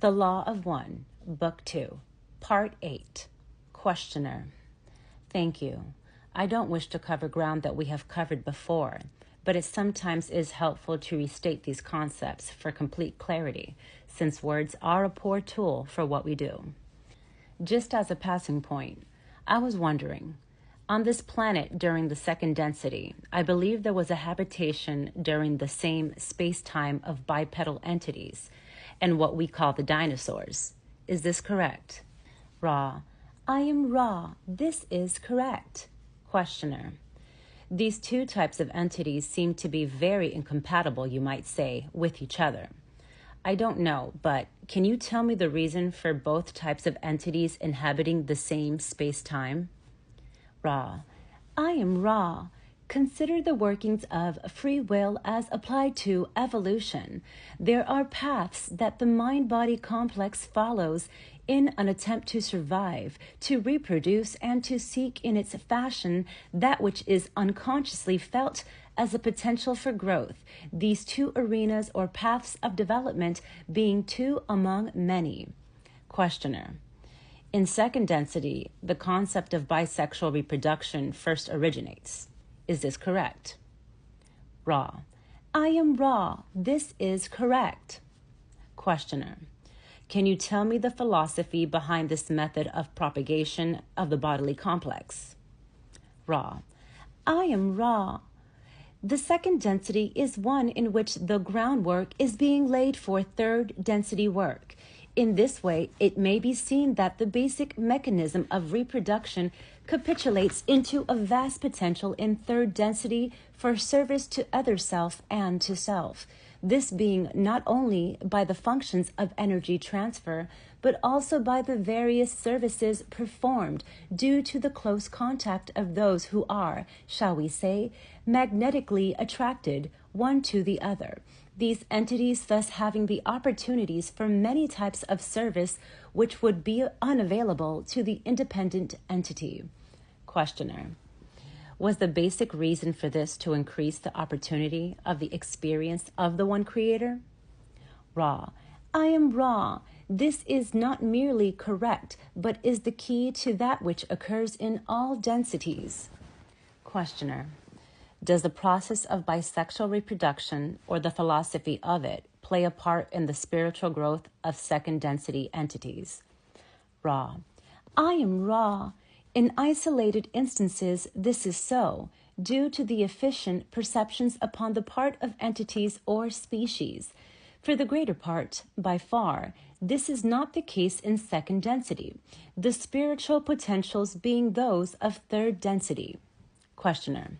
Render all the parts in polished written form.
The Law of One, Book 2, Part 8. Questioner. Thank you. I don't wish to cover ground that we have covered before, but it sometimes is helpful to restate these concepts for complete clarity, since words are a poor tool for what we do. Just as a passing point, I was wondering, on this planet during the second density, I believe there was a habitation during the same space-time of bipedal entities and what we call the dinosaurs. Is this correct? Ra. I am Ra. This is correct. Questioner. These two types of entities seem to be very incompatible, you might say, with each other. I don't know, but can you tell me the reason for both types of entities inhabiting the same space-time? Ra. I am Ra. Consider the workings of free will as applied to evolution. There are paths that the mind-body complex follows in an attempt to survive, to reproduce, and to seek in its fashion that which is unconsciously felt as a potential for growth, these two arenas or paths of development being two among many. Questioner. In second density, the concept of bisexual reproduction first originates. Is this correct? Ra. I am Ra. This is correct. Questioner. Can you tell me the philosophy behind this method of propagation of the bodily complex? Ra. I am Ra. The second density is one in which the groundwork is being laid for third density work. In this way, it may be seen that the basic mechanism of reproduction capitulates into a vast potential in third density for service to other self and to self. This being not only by the functions of energy transfer, but also by the various services performed due to the close contact of those who are, shall we say, magnetically attracted one to the other. These entities thus having the opportunities for many types of service which would be unavailable to the independent entity. Questioner. Was the basic reason for this to increase the opportunity of the experience of the one creator? Ra. I am Ra. This is not merely correct, but is the key to that which occurs in all densities. Questioner. Does the process of bisexual reproduction or the philosophy of it play a part in the spiritual growth of second density entities? Ra. I am Ra. In isolated instances, this is so, due to the efficient perceptions upon the part of entities or species. For the greater part, by far, this is not the case in second density, the spiritual potentials being those of third density. Questioner.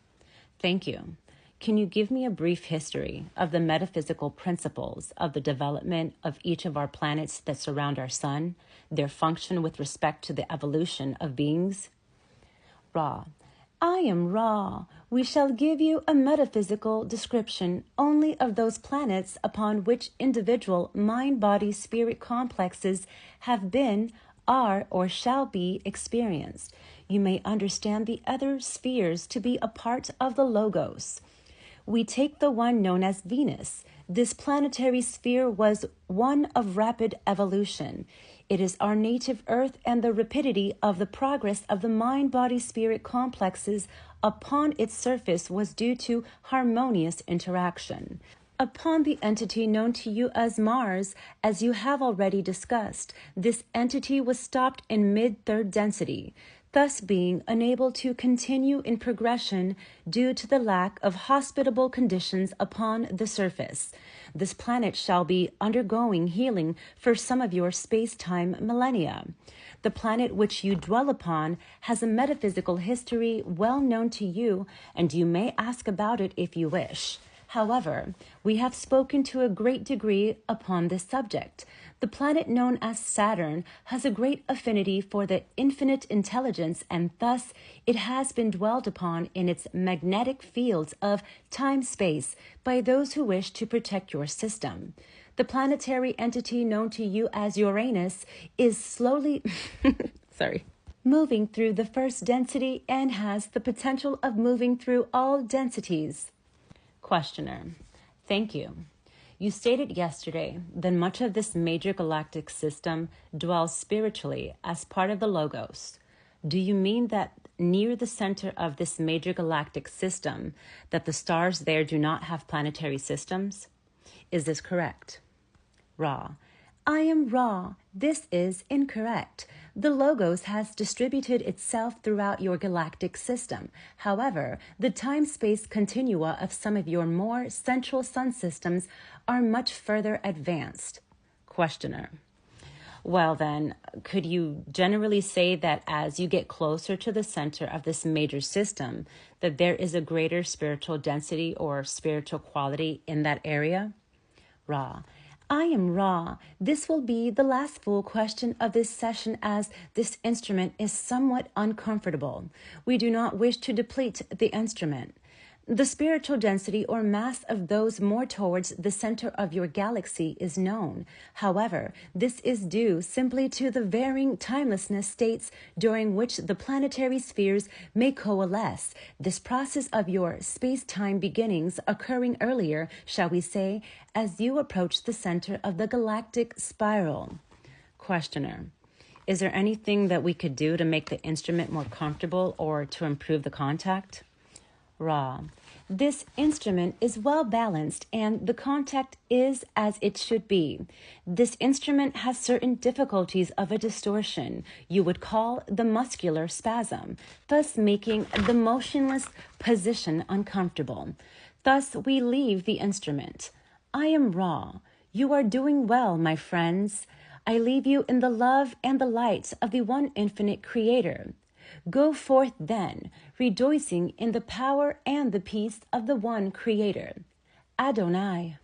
Thank you. Can you give me a brief history of the metaphysical principles of the development of each of our planets that surround our sun, their function with respect to the evolution of beings? Ra. I am Ra. We shall give you a metaphysical description only of those planets upon which individual mind-body-spirit complexes have been, are, or shall be experienced. You may understand the other spheres to be a part of the Logos. We take the one known as Venus. This planetary sphere was one of rapid evolution. It is our native Earth, and the rapidity of the progress of the mind-body-spirit complexes upon its surface was due to harmonious interaction. Upon the entity known to you as Mars, as you have already discussed, this entity was stopped in mid-third density, thus being unable to continue in progression due to the lack of hospitable conditions upon the surface. This planet shall be undergoing healing for some of your space-time millennia. The planet which you dwell upon has a metaphysical history well known to you, and you may ask about it if you wish. However, we have spoken to a great degree upon this subject. The planet known as Saturn has a great affinity for the infinite intelligence, and thus it has been dwelt upon in its magnetic fields of time-space by those who wish to protect your system. The planetary entity known to you as Uranus is slowly moving through the first density and has the potential of moving through all densities. Questioner. Thank you. You stated yesterday that much of this major galactic system dwells spiritually as part of the Logos. Do you mean that near the center of this major galactic system, that the stars there do not have planetary systems? Is this correct? Ra. I am Ra. This is incorrect. The Logos has distributed itself throughout your galactic system. However, the time-space continua of some of your more central sun systems are much further advanced. Questioner. Well then, could you generally say that as you get closer to the center of this major system, that there is a greater spiritual density or spiritual quality in that area? Ra. I am Ra. This will be the last full question of this session, as this instrument is somewhat uncomfortable. We do not wish to deplete the instrument. The spiritual density or mass of those more towards the center of your galaxy is known. However, this is due simply to the varying timelessness states during which the planetary spheres may coalesce, this process of your space-time beginnings occurring earlier, shall we say, as you approach the center of the galactic spiral. Questioner. Is there anything that we could do to make the instrument more comfortable or to improve the contact? Ra. This instrument is well balanced and the contact is as it should be. This instrument has certain difficulties of a distortion you would call the muscular spasm, thus making the motionless position uncomfortable. Thus we leave the instrument. I am Ra. You are doing well, my friends. I leave you in the love and the light of the one infinite Creator. Go forth then, rejoicing in the power and the peace of the one Creator. Adonai.